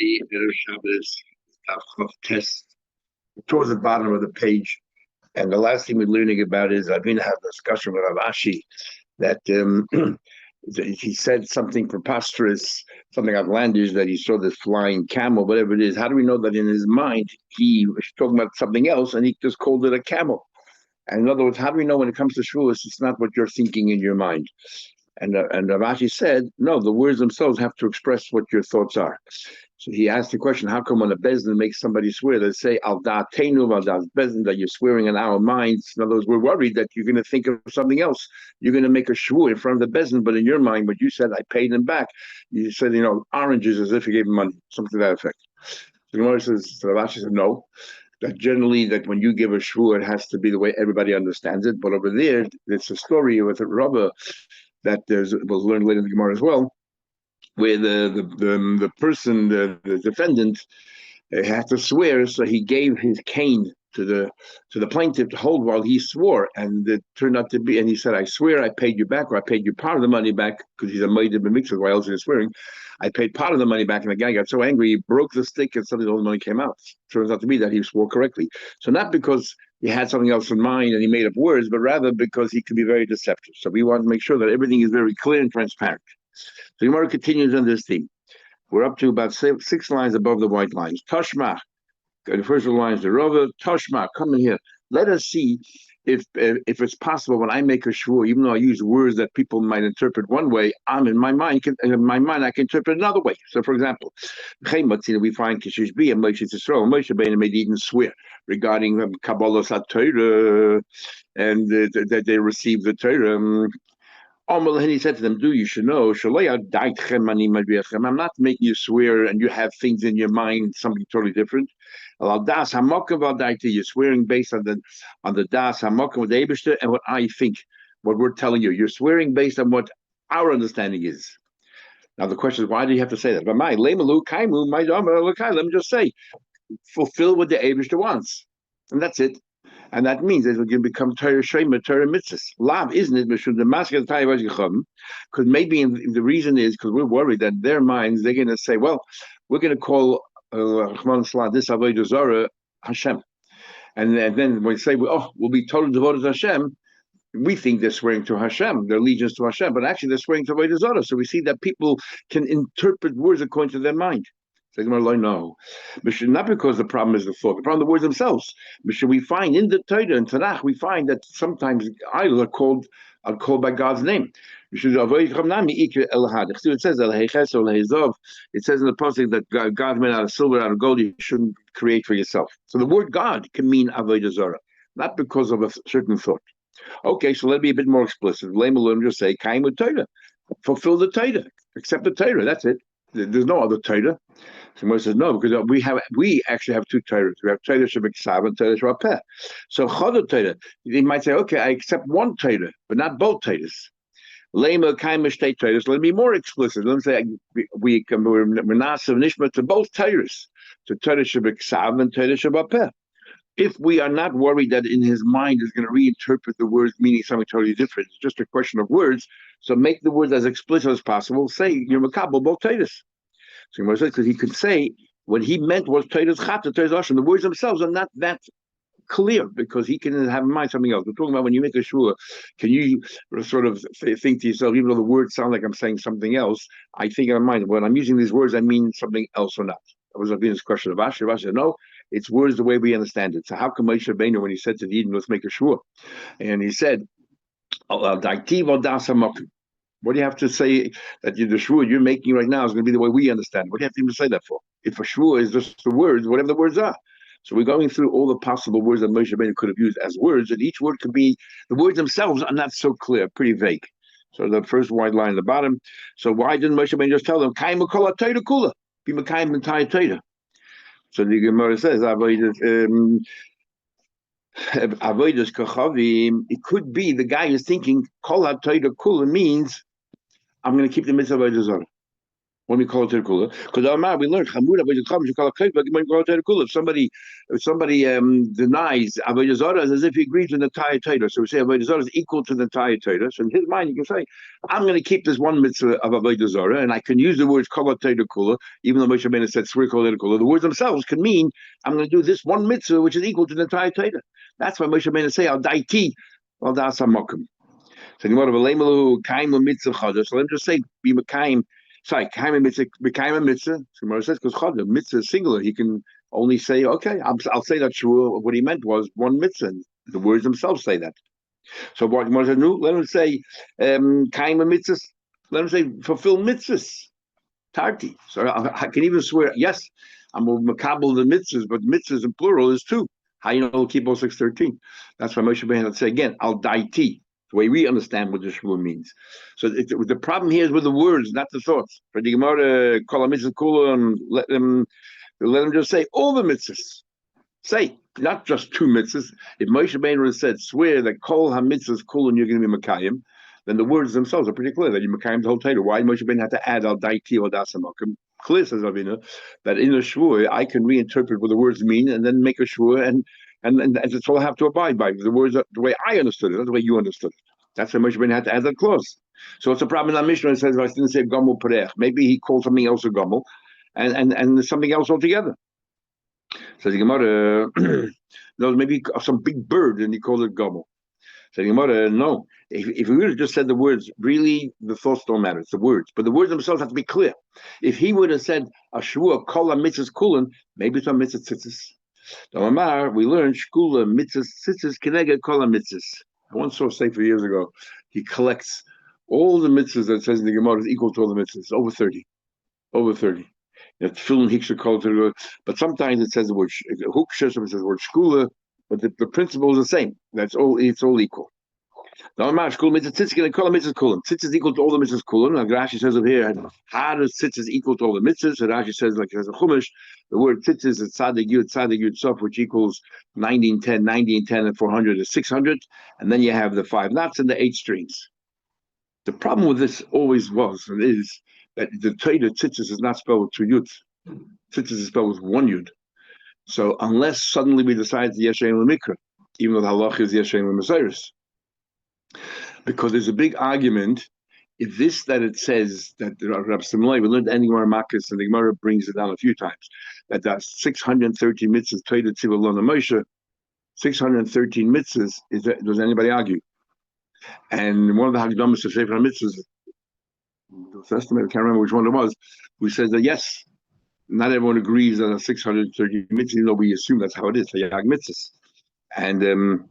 Erev Shabbos Daf test towards the bottom of the page. And the last thing we're learning about is I've been having a discussion with Ravashi that he said something preposterous, something outlandish, that he saw this flying camel, whatever it is. How do we know that in his mind he was talking about something else and he just called it a camel? And in other words, how do we know when it comes to Shavuos, it's not what you're thinking in your mind? And Ravashi said, no, the words themselves have to express what your thoughts are. So he asked the question, how come when a bezdin makes somebody swear, they say, al da'atenu, al da'at bezdin, that you're swearing in our minds? In other words, we're worried that you're going to think of something else. You're going to make a shvur in front of the bezdin, but in your mind, what you said, I paid him back. You said, oranges as if you gave him money, something to that effect. So Gemara says, so Ravashi said, no. That generally, that when you give a shvur, it has to be the way everybody understands it. But over there, it's a story with a Rabbah that was learned later in the Gemara as well, where the person, the defendant, had to swear, so he gave his cane to the plaintiff to hold while he swore, and it turned out to be, and he said, I swear I paid you back, or I paid you part of the money back, because he's a maidah b'mikvah, why else is he swearing? I paid part of the money back, and the guy got so angry, he broke the stick, and suddenly all the money came out. Turns out to be that he swore correctly. So not because he had something else in mind and he made up words, but rather because he could be very deceptive. So we want to make sure that everything is very clear and transparent. So Gemara continues on this theme. We're up to about 6 lines above the white lines. Tashma, the first line is the Rava. Tashma, come in here. Let us see if it's possible when I make a shvur, even though I use words that people might interpret one way, in my mind I can interpret another way. So, for example, we find Kishish B and Moshe Yisrael. Moshe Rabbeinu made even swear regarding Kabbalah Torah and that they received the Torah. And he said to them, you should know, I'm not making you swear and you have things in your mind, something totally different. You're swearing based on the das hamakom with the Eibishter and what I think, what we're telling you. You're swearing based on what our understanding is. Now the question is, why do you have to say that? But let me just say, fulfill what the Eibishter wants. And that's it. And that means that we can become Torah Shema, Torah Mitzvahs. Lav, isn't it? Because maybe the reason is because we're worried that in their minds, they're going to say, well, we're going to call this Avodah Zarah Hashem. And then when we say, we'll be totally devoted to Hashem, we think they're swearing to Hashem, their allegiance to Hashem, but actually they're swearing to Avodah Zarah. So we see that people can interpret words according to their mind. No, not because the problem is the thought, the problem the words themselves. We find in the Torah and Tanakh, we find that sometimes idols are called by God's name. It says it says in the pasuk that God made out of silver, out of gold, you shouldn't create for yourself. So the word God can mean Avodah Zarah, not because of a certain thought. Okay, so let me be a bit more explicit. Let just say Kaimu Torah, fulfill the Torah, accept the Torah. That's it. There's no other Torah. Someone says no, because we actually have two Torahs. We have Torah Shebeksav and Torah Shebapeh. So Chada Torah, they might say, okay, I accept one Torah, but not both Torahs. Lema Kaima State Torahs. Let me be more explicit. Let me say we're Nasa Nishma to both Torahs, to Torah Shebeksav and Torah Shebapeh. If we are not worried that in his mind is going to reinterpret the words meaning something totally different, it's just a question of words. So make the words as explicit as possible. Say you're Makabel both Torahs. So because he could say what he meant was Torah's Chata, Torah's Ashram. The words themselves are not that clear because he can have in mind something else. We're talking about when you make a shvur, can you sort of think to yourself, even though the words sound like I'm saying something else, I think in my mind, when I'm using these words, I mean something else or not. That was this question of Rashi. Rashi said, no, it's words the way we understand it. So how come Moshe Rabbeinu, when he said to the Eden, let's make a shvur, and he said, what do you have to say that the shvur you're making right now is going to be the way we understand? What do you have to even say that for? If a shvur is just the words, whatever the words are. So we're going through all the possible words that Moshe Rabbeinu could have used as words, and each word could be, the words themselves are not so clear, pretty vague. So the first white line at the bottom. So why didn't Moshe Rabbeinu just tell them, Kaim Kol HaTorah Kula, be Mekayim entire Torah? So the Gemara says, Avodas Kachavim, it could be the guy is thinking, Kol HaTorah Kula means, I'm going to keep the mitzvah of Avodah Zarah. when we call it Terkula. Because we learned Chamura, but you call it Terkula. If somebody denies Avodah Zarah, as if he agrees with the entire Torah. So we say Avodah Zarah is equal to the entire Torah. So in his mind, you can say, I'm going to keep this one mitzvah of Avodah Zarah, and I can use the words Kol Terkula, even though Moshe Rabbeinu said Swear Kol Terkula. The words themselves can mean I'm going to do this one mitzvah, which is equal to the entire Torah. That's why Moshe Rabbeinu say Al Daiti, Al Das HaMokum. So let me just say, be Mekayim. Sorry, Kaim mitzvah, Mekayim mitzvah. So Gemara says, because Chod, mitzvah is singular. He can only say, okay, I'll say that sure. What he meant was one mitzvah. The words themselves say that. So what Gemara said, no, let him say, Kaim mitzvahs. Let him say, fulfill mitzvahs. Tarti. So I can even swear, yes, I'm a makabel the mitzvahs, but mitzvahs in plural is two. How you know keep 613? That's why Moshe Rabbeinu had to say again, Al Daiti. The way we understand what the Shavuos means. So the problem here is with the words, not the thoughts. For the Gemara, Kol HaMitzvahs Kulam, let them just say all the mitzvahs. Say, not just two mitzvahs. If Moshe Rabbeinu said, swear that Kol HaMitzvahs Kulam, you're going to be Mekayim, then the words themselves are pretty clear that you Mekayim the whole Torah. Why Moshe Rabbeinu had to add Al Daiti or Das HaMokum? Clear, says Ravina, that in a Shavuos, I can reinterpret what the words mean and then make a Shavuos and that's all I have to abide by. The words are the way I understood it, not the way you understood it. That's why Moshe Rabbeinu had to add that clause. So it's a problem in our Mishnah. It says, I didn't say Gomel Perech. Maybe he called something else a Gomel and something else altogether. So the Gemara, no, maybe some big bird and he called it Gomel. So the Gemara, no. If we would have just said the words, really the thoughts don't matter. It's the words. But the words themselves have to be clear. If he would have said, Ashua Kol HaMitzvahs Kulan, maybe it's a mitzvah tzitzis. The Amar, we learned Shkula mitzvahs tzitzis keneged Kol HaMitzvahs. I once saw a sefer years ago. He collects all the mitzvahs that says in the Gemara is equal to all the mitzvahs. Over 30. Over 30. Film hiksha kol, but sometimes it says the word huksha, sometimes it says the word shkula, but the principle is the same. It's all equal. Now, tzitz is equal to all the mitzvahs kulam. Like Rashi says over here, how does tzitz is equal to all the mitzvahs? So Rashi says, like it has a chumash, the word tzitz is tzadik yud sof, which equals 90 and 10, 90 and 10, and 400 is 600, and then you have the 5 knots and the 8 strings. The problem with this always was and is that the Torah tzitz is not spelled with 2 yud. Tzitz is spelled with 1 yud. So unless suddenly we decide the yeshem l'mikra, even though the halach is yeshem l'mesayris, because there's a big argument. If this that it says that Rav Simlai, we learned any Gemara Makkas, and the Gemara brings it down a few times, that that's 613 mitzvahs Torah tzivah lo Moshe, 613 mitzvahs. Does anybody argue? And one of the Hagdamos of Sefer HaMitzvahs, the first time I can't remember which one it was, who says that yes, not everyone agrees that 630 mitzvahs, even though we assume that's how it is, Hayag mitzvahs. And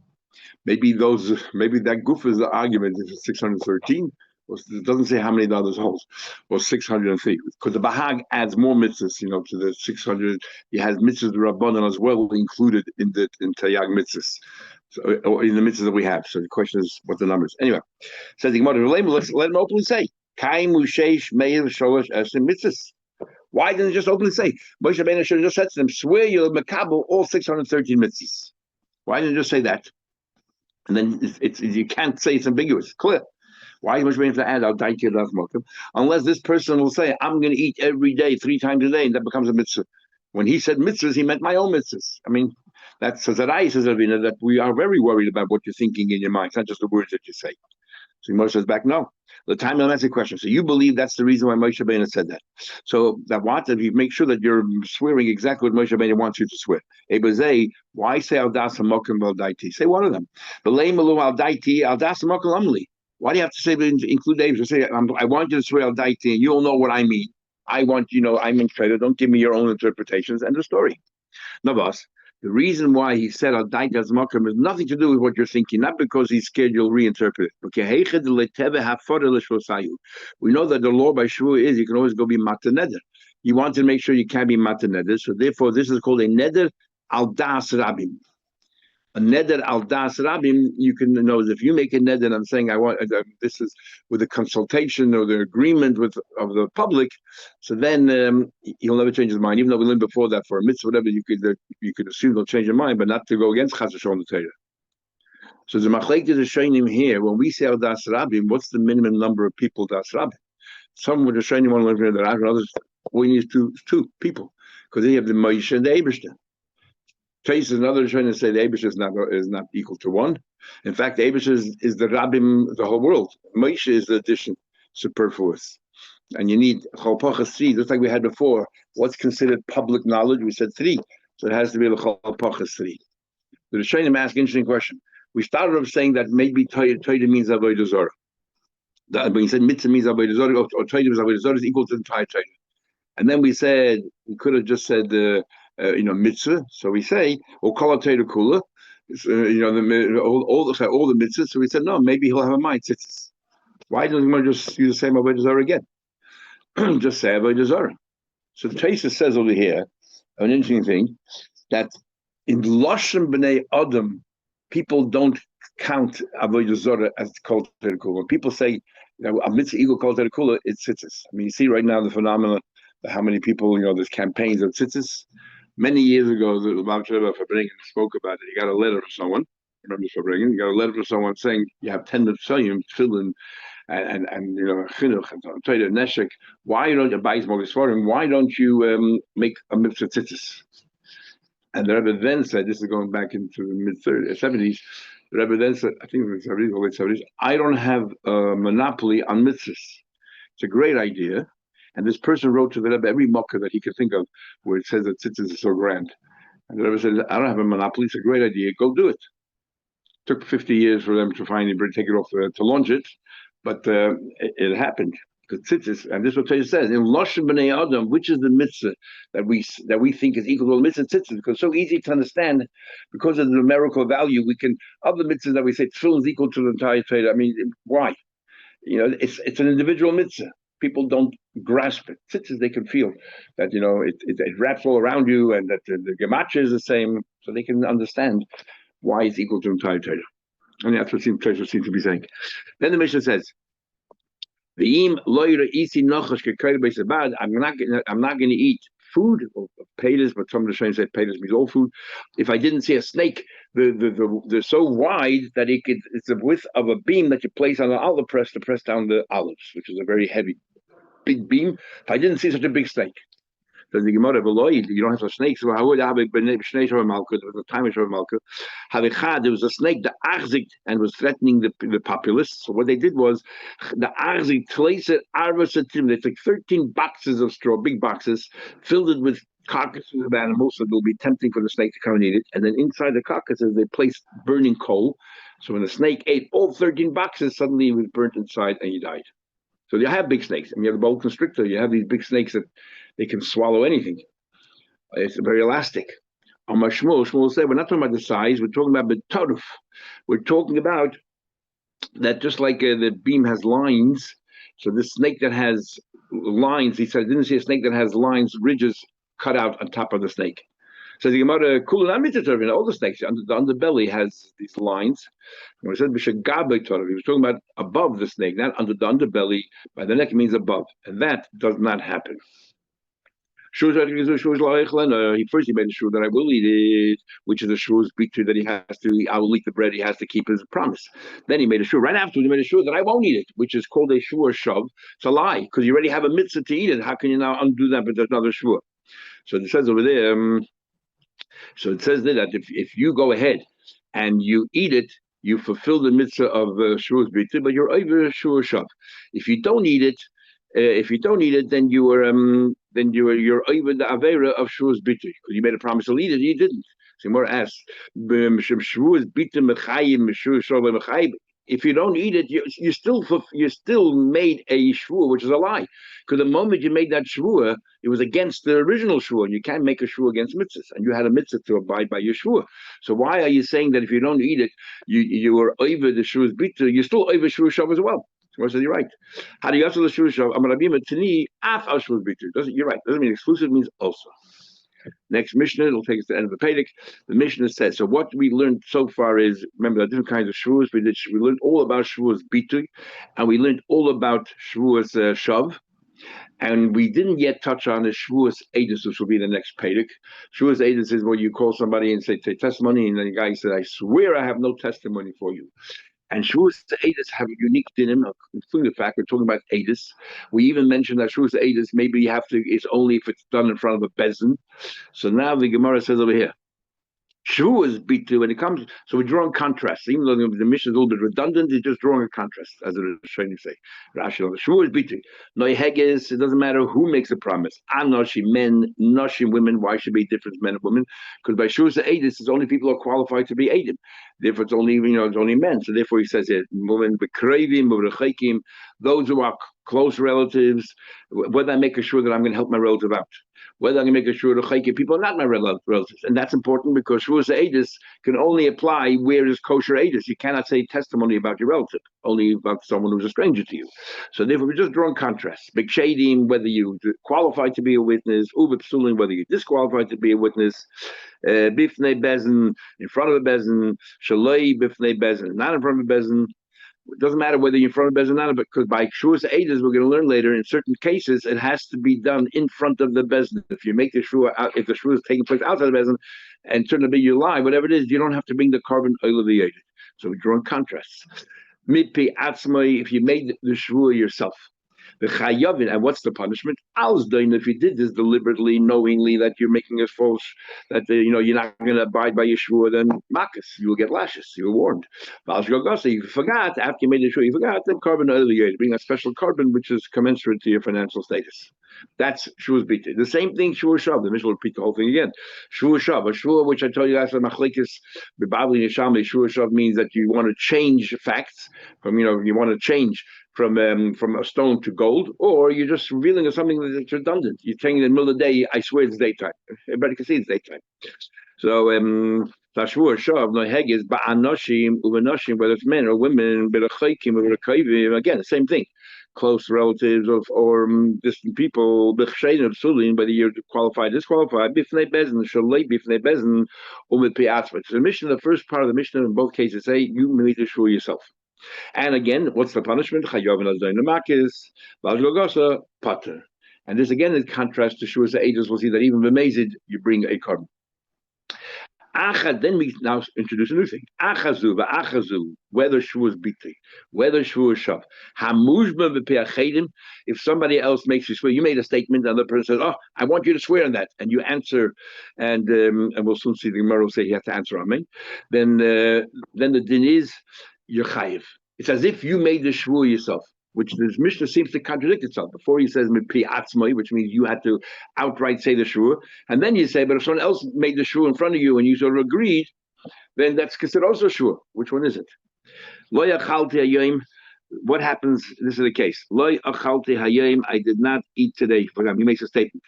maybe that goof is the argument if it's 613. It doesn't say how many the others holds, or 603. Because the Bahag adds more mitzvahs, to the 600. He has mitzvahs Rabbanan as well included in Tayag mitzvahs, or in the mitzvahs that we have. So the question is what the numbers. Anyway, says the Gemara, let's let him openly say, Kai Mushesh Meir Sholosh Esim mitzvahs. Why didn't it just openly say? Moshe Rabbeinu should have just said to them, swear you'll makabel all 613 mitzvahs. Why didn't you just say that? And then you can't say it's ambiguous. It's clear. Why is Moshe Rabbeinu to add al daiti das mokum? Unless this person will say, I'm going to eat every day, 3 times a day, and that becomes a mitzvah. When he said mitzvahs, he meant my own mitzvahs. I mean, that says Ravina, that we are very worried about what you're thinking in your mind. It's not just the words that you say. So Moshe says back, no. The time will answer the question. So you believe that's the reason why Moshe Rabbeinu said that. So if you make sure that you're swearing exactly what Moshe Rabbeinu wants you to swear. Ebazei, why say al das hamokim al daiti? Say one of them. Belay malu al daiti al das hamokim amli. Why do you have to say include David? Say I want you to swear al daiti, and you'll know what I mean. I want I'm in credit. Don't give me your own interpretations. End of story. Navas. The reason why he said al daiti as makom has nothing to do with what you're thinking, not because he's scared you'll reinterpret it. We know that the law by Shavuos is you can always go be mataneder. You want to make sure you can be mataneder, so therefore this is called a neder al das rabim. A neder al das rabim, you can know if you make a neder, I'm saying I want this is with the consultation or the agreement of the public, so then he'll never change his mind. Even though we learned before that for a mitzvah, whatever you could assume they'll change their mind, but not to go against Chas v'Shalom the Torah. So the machlekes is showing him here when we say al das rabim, what's the minimum number of people das rabim? Some would just shiny one learn from the Rav, and others we need two people because they have the Moshe and the Eibishter. Trace is another trying to say the Eibishter is not equal to one. In fact, the Eibishter is the Rabbim, the whole world. Moshe is the addition, superfluous. And you need Chalpachas 3, just like we had before. What's considered public knowledge? We said 3. So it has to be the Chalpachas 3. The Rishonim ask an interesting question. We started off saying that maybe Torah means Avodah Zarah. When you said mitzvah means Avodah Zarah, or Torah means Avodah Zarah is equal to the entire Torah. And then we said, we could have just said, mitzvah. So we say, or kol Torah kula, all the mitzvahs. So we said, no, maybe he'll have a mind. Why doesn't he just use the same Avodah Zarah again? Just say Avodah Zarah. So Tosfos says over here, an interesting thing, that in Lashon B'nai Adam, people don't count Avodah Zarah as kol Torah kula. When people say, a mitzvah equal kol Torah kula, it's tzitzis. I mean, you see right now the phenomenon, how many people, there's campaigns of tzitzis. Many years ago, the Lubavitch Rebbe Fabrengen spoke about it. He got a letter from someone. Remember Fabrengen? He got a letter from someone saying, you have 10 Mitzvahim, tefillin, and chinuch, and Torah, neshek. Why don't you buy more Sfarim? Why don't you make a mitzvah tzitzis? And the Rebbe then said, this is going back into the mid-70s, the Rebbe then said, I think it was the 70s or late 70s, I don't have a monopoly on mitzvahs. It's a great idea. And this person wrote to the Rebbe every mocker that he could think of where it says that tzitzis is so grand. And the Rebbe said, I don't have a monopoly. It's a great idea. Go do it. Took 50 years for them to finally take it off, to launch it. But it happened. Because tzitzis, and this is what Tosfos says, in Lashon B'nai Adam, which is the mitzvah that we think is equal to the mitzvah tzitzis, because it's so easy to understand, because of the numerical value, we can, of the mitzvahs that we say, tefillin is equal to the entire Torah. I mean, why? It's an individual mitzvah. People don't grasp it. Tzitzis, they can feel that, it wraps all around you and that the gematria is the same, so they can understand why it's equal to the entire Torah. And that's what Tosfos seems to be saying. Then the Mishnah says, I'm not going to eat food, or paytas, but some of the Shayim say paytas means all food. If I didn't see a snake, they're so wide that it's the width of a beam that you place on an olive press to press down the olives, which is a very heavy, big beam. If I didn't see such a big snake, says the Gemara, you don't have such snakes. So how would I have a snake or a malka? There was a time of a malka. There was a snake, the achzik, and was threatening the populace. So what they did was the achzik placed it arvasatim. They took 13 boxes of straw, big boxes, filled it with carcasses of animals, so it'll be tempting for the snake to come and eat it. And then inside the carcasses, they placed burning coal. So when the snake ate all 13 boxes, suddenly it was burnt inside and he died. So you have big snakes. I mean, you have the boa constrictor. You have these big snakes that they can swallow anything. It's very elastic. On my Shmuel said, we're not talking about the size. We're talking about the taruf. We're talking about that just like the beam has lines. So this snake that has lines, he said, I didn't see a snake that has lines, ridges cut out on top of the snake. So the Gemara, all the snakes, the underbelly has these lines. When it said B'Shagabe Torah, he was talking about above the snake, not under the underbelly. By the neck, it means above. And that does not happen. He first made a sure that I will eat it, which is a shure's bitu that I will eat the bread, he has to keep his promise. Then he made a sure, right after he made a sure that I won't eat it, which is called a sure shav. It's a lie, because you already have a mitzvah to eat it. How can you now undo that, but there's another sure? So it says over there, that if you go ahead and you eat it, you fulfill the mitzvah of shure's bitu, but you're over sure shav. If you don't eat it, then you're over the avera of shure's bitu, because you made a promise to eat it, you didn't. So more asks, if you don't eat it, you still made a shvur, which is a lie. Because the moment you made that shvur, it was against the original shvur. You can't make a shvur against mitzvahs, and you had a mitzvah to abide by your shvur. So why are you saying that if you don't eat it, you were over the shvur's bitu? You're still over shvur shav as well. So said, you're right. How do you answer the shvur shav? You're right. Doesn't mean exclusive, means also. Next Mishnah, it'll take us to the end of the Pedic. The Mishnah says, so what we learned so far is, remember, there are different kinds of shvuas. We learned all about shvuas bitui, and we learned all about shvuas shav, and we didn't yet touch on the shvuas edus, which will be the next Pedic. Shvuas edus is where you call somebody and say testimony, and then the guy said, I swear I have no testimony for you. And Shavuos Edis have a unique dinim, including the fact we're talking about Edis. We even mentioned that Shavuos Edis maybe you have to, it's only if it's done in front of a bezin. So now the Gemara says over here, Shavuos bitu when it comes. So we're drawing contrasts. Even though the mission is a little bit redundant, it's just drawing a contrast, as it is trying to say. Rashi on the Shavuos bitu. No heges. It doesn't matter who makes a promise. Anoshi men, noshi women. Why should it be different men and women? Because by Shavuos Edis, it's only people who are qualified to be Edim. Therefore, it's only it's only men. So therefore, he says it. Women bekravim, berechekim. Those who are close relatives. Whether I make sure that I'm going to help my relative out. Whether I'm going to make sure the people are not my relatives. And that's important because Shavuos Edis can only apply where is kosher Edis. You cannot say testimony about your relative, only about someone who's a stranger to you. So therefore, we're just drawing contrasts. Big shading, whether you qualified to be a witness, ube psulim, whether you're disqualified to be a witness, bifnei bezin, in front of a bezin, shalei bifnei bezin, not in front of a bezin. It doesn't matter whether you're in front of Bezin or not, because by Shavuos Eidos, we're going to learn later, in certain cases, it has to be done in front of the Bezin. If you make the Shavuos out, if the Shavuos is taking place outside the Bezin, and turn to be your lie, whatever it is, you don't have to bring the carbon oil of the Eidos. So we're drawing contrasts. Mitpi atzmai, if you made the Shavuos yourself. The chayavin, and what's the punishment? Alsdain, if you did this deliberately, knowingly, that you're making a false, that you're not going to abide by your shvur, then makas, you will get lashes. You were warned. If you forgot after you made the shvur, you forgot, then carbon earlier, bring a special carbon which is commensurate to your financial status. That's Shavuos Bita. The same thing, Shavuos Shav. The Mishnah will repeat the whole thing again. Shavuos Shav, a Shavuos, which I told you guys, Machlekes, B'Bavli Yeshami, Shavuos Shav means that you want to change facts from, you want to change from a stone to gold, or you're just revealing something that's redundant. You're saying in the middle of the day, I swear it's daytime. Everybody can see it's daytime. So Shavuos Shav no heges ba'anoshim uvenoshim, whether it's men or women, b'rechaykim or b'rekayvim, again the same thing. Close relatives or distant people, b'chshein of sulin, whether you're qualified, disqualified, bifnei bezin, shalei bifnei bezin, u'mitpi atzvat. So the Mishnah, the first part of the Mishnah in both cases say you made the shvur yourself. And again, what's the punishment? And this again in contrast to Shavuos Eidos, we'll see that even b'mezid you bring a carbon. Then we now introduce a new thing. Achazu, whether Shavuos Biti, whether Shavuos Shav. Hamujba v'pe'achedim, if somebody else makes you swear, you made a statement, and the person says, "Oh, I want you to swear on that," and you answer, and we'll soon see the Gemara will say you have to answer Amen. Then the din is you're chayiv. It's as if you made the shvur yourself, which this Mishnah seems to contradict itself. Before he says mipi atzmai, which means you had to outright say the shvur, and then you say, but if someone else made the shvur in front of you and you sort of agreed, then that's considered also shvur. Which one is it? Lo yachalti hayom. What happens? This is the case. Lo yachalti hayom. I did not eat today. For example, he makes a statement.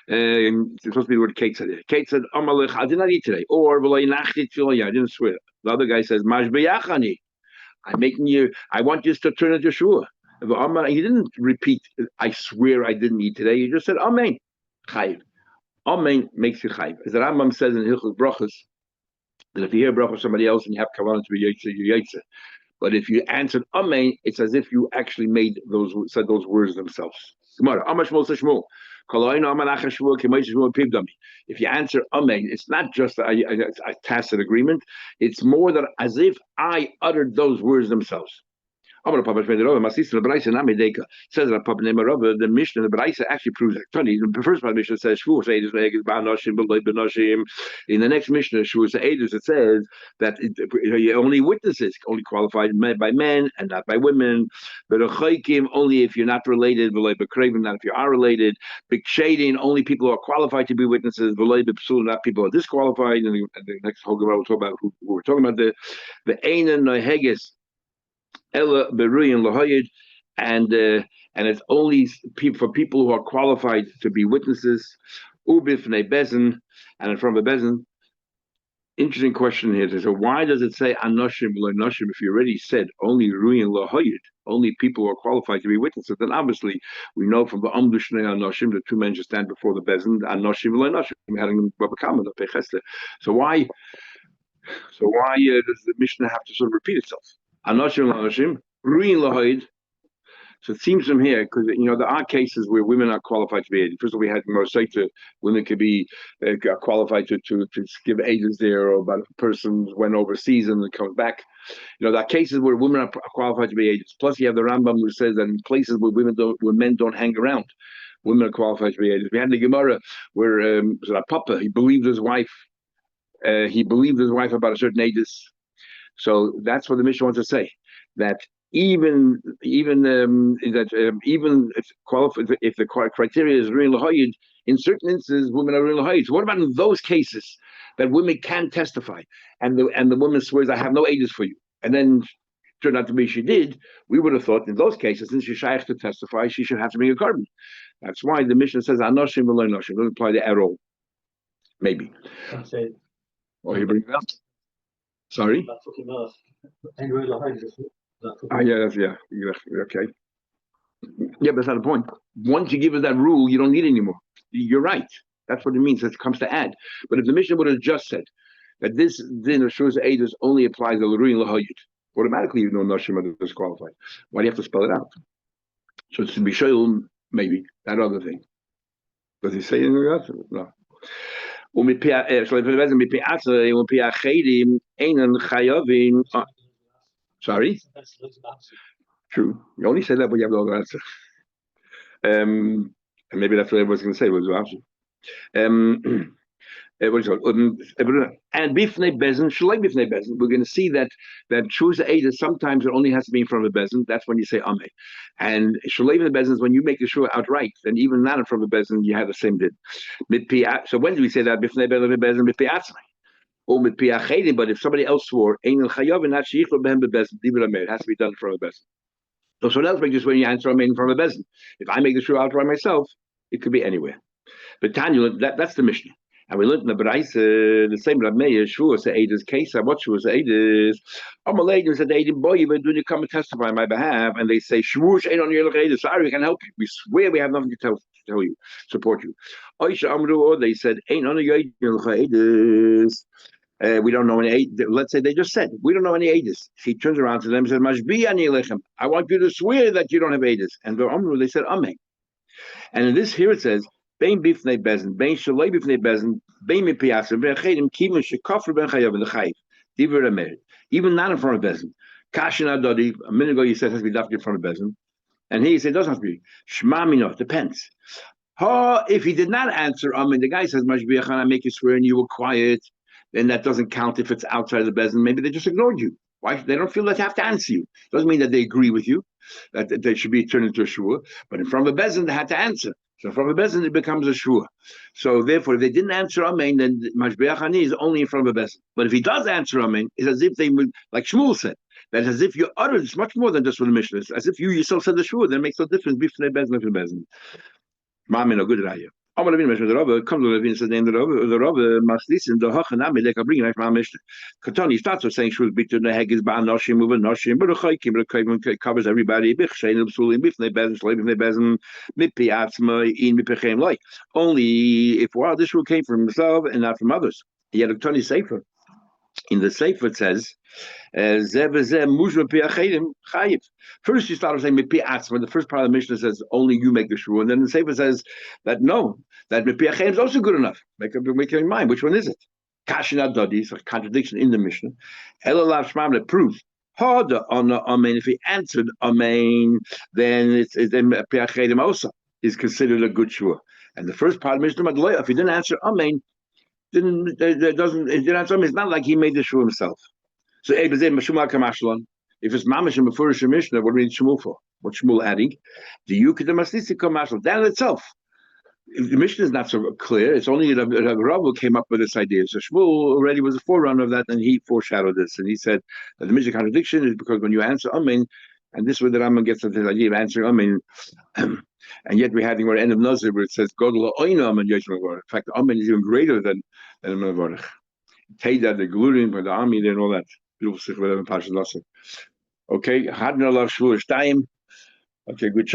It's supposed to be the word Kate said. Kate said, Amalech, I did not eat today. Or I didn't swear. The other guy says, Maj beyachani. I'm making you, I want you to turn into Shua. He didn't repeat, I swear I didn't eat today. He just said, Amen. Chayiv. Amen makes you chayiv. As the Rambam says in Hilchos Brachos, that if you hear brachos somebody else and you have kavanah to be yotze, you're yotze. But if you answered Amen, it's as if you actually said those words themselves. Gemara, Amash Moshe Shmuel. If you answer Amen, it's not just a tacit agreement. It's more than as if I uttered those words themselves. Says the Mishnah, the Braisa actually proves that. The first part of the Mishnah says in the next Mishnah, it says that only witnesses, only qualified by men and not by women. But only if you're not related, not if you are related. Big shading, only people who are qualified to be witnesses, not people who are disqualified. And the next whole Gemara will talk about who we're talking about the Einan Noheges. Ella Beruyin Lahoyed, and it's only for people who are qualified to be witnesses. Ubifnei Bezin, and from the Bezin. Interesting question here. So why does it say Anoshim Noshim if you already said only Ruyin Lahoyed, only people who are qualified to be witnesses? Then obviously we know from the Amdushnei Anoshim, the two men just stand before the Bezin, Anoshim Noshim, having a comment of Pechester. So why does the Mishnah have to sort of repeat itself? Anoshim Lanoshim, Ruin Lahoid. So it seems from here, because there are cases where women are qualified to be aided. First of all, we had Mosaita, women could be qualified to give aids there, or about a person went overseas and then comes back. There are cases where women are qualified to be aids. Plus, you have the Rambam who says that in places where men don't hang around, women are qualified to be aids. We had the Gemara where Papa, he believed his wife about a certain ages. So that's what the Mishnah wants to say, that even if the criteria is real lahayid, in certain instances women are real lahayid. So what about in those cases that women can testify, and the woman swears, I have no ages for you, and then turned out to be she did? We would have thought in those cases, since she's shaykh to testify, she should have to bring a carbon. That's why the Mishnah says anoshim v'lo noshim. Doesn't apply to at all. Maybe. Or you bring it up. Sorry. Yeah. Okay. Yeah, but that's not the point. Once you give us that rule, you don't need it anymore. You're right. That's what it means. It comes to add. But if the Mishnah would have just said that this din of Shavuos Eidos only applies to L'Ruin L'Hoyit, automatically you know Nashim are disqualified. Why do you have to spell it out? So it's to be Shoyl, maybe that other thing. Does he say anything else? No. Sorry? True. You only say that when you have the other answer. And maybe that's what everyone's going to say. What is it? And bifnei bezin, shalei bifnei bezin. We're going to see that Shavuos Eidos sometimes it only has to be in front of a bezin. That's when you say Ameh. And shalei bifnei bezin is when you make the shua outright. Then even not in front of a bezin, you have the same din. So when do we say that bifnei bezin mitpi atzmai? Or mitpi achedim? But if somebody else swore, ein el chayav and not sheichlo behem bebezin, it has to be done in front of a bezin. So someone else makes this when you answer Amen in front of a bezin. If I make the shua outright myself, it could be anywhere. But Tanya, that's the Mishnah. And we learned in the Braise, the same Rab Meir, Shavuos Eidos case. What Shavuos Eidos? Amalei said, "Eidim boy, when do you come and testify on my behalf?" And they say, "Shavuos ain't on your Eidos. Sorry, we can help you. We swear we have nothing to tell you, support you." Oisha Amru, or they said, "Ain't on your Eidos." We don't know any. Let's say they just said, "We don't know any Eidos." He turns around to them and says, "Mashbi ani lechem. I want you to swear that you don't have Eidos." And the Amru, they said, "Amen." And in this here it says, Bein bifnei bezin, bein shalei bifnei bezin, bein mipiasim, bein chedim, kivin shekafr ben chayav in the chayiv. Divrei Rameir. Even not in front of bezin. Kashin adodi. A minute ago you said it has to be dafka in front of bezin, and here you say it doesn't have to be. Shma mino, depends. If he did not answer, the guy says mashbiachan, I make you swear, and you were quiet. Then that doesn't count if it's outside of the bezin. Maybe they just ignored you. Why? They don't feel they have to answer you. Doesn't mean that they agree with you, that they should be turned into a shua. But in front of a bezin, they had to answer. So from a bezin, it becomes a shua. So therefore, if they didn't answer amen, then mashbeach hani is only in front of a bezin. But if he does answer amen, it's as if they would, like Shmuel said, that as if you uttered, it's much more than just what the Mishnah is. As if you yourself said the shua, then it makes no difference. Bifnei bezin, bifnei bezin. Ma'amin, a good raya. Amar Levin mentioned the Rabbi comes to Levin and says the name of the Rabbi must listen. The Hachanami they can bring it from Mishnah. Katani starts with saying she was beaten the heg is ban noshim moving noshim, but the chaykim covers everybody. Bichshein b'sulim bifnei bezin shleim bifnei bezin mipi atzma in mipechem like. Only if this rule came from himself and not from others. He had a Tani Sefer. In the Sefer it says, First you start saying mipi atzma. The first part of the Mishnah says only you make the shua, and then the Sefer says that no, that mipi achayim is also good enough. Make up your mind. Which one is it? Kashin adodi is a contradiction in the Mishnah. Elalav shmam that proves harder on the amen. If he answered amen, then then mipi achayim also is considered a good shua. And the first part of the Mishnah, if he didn't answer amen, it didn't answer amen. It's not like he made the shua himself. So if it's mamish and before Mishnah, what do we need Shmuel for? What Shmuel adding? The Yukid Mashal. That in itself, the Mishnah is not so clear. It's only that Rabbi came up with this idea. So Shmuel already was a forerunner of that, and he foreshadowed this. And he said that the Mishnah contradiction is because when you answer Amen, and this way the Rambam gets the idea of answering Amen, and yet we're having our end of Nazir where it says Godel Oina Amen Yeshua. In fact, Amen is even greater than Amen Varech. Teda the Glurim for the army and all that. Okay, hadna lav shvur shtayim. Okay, good.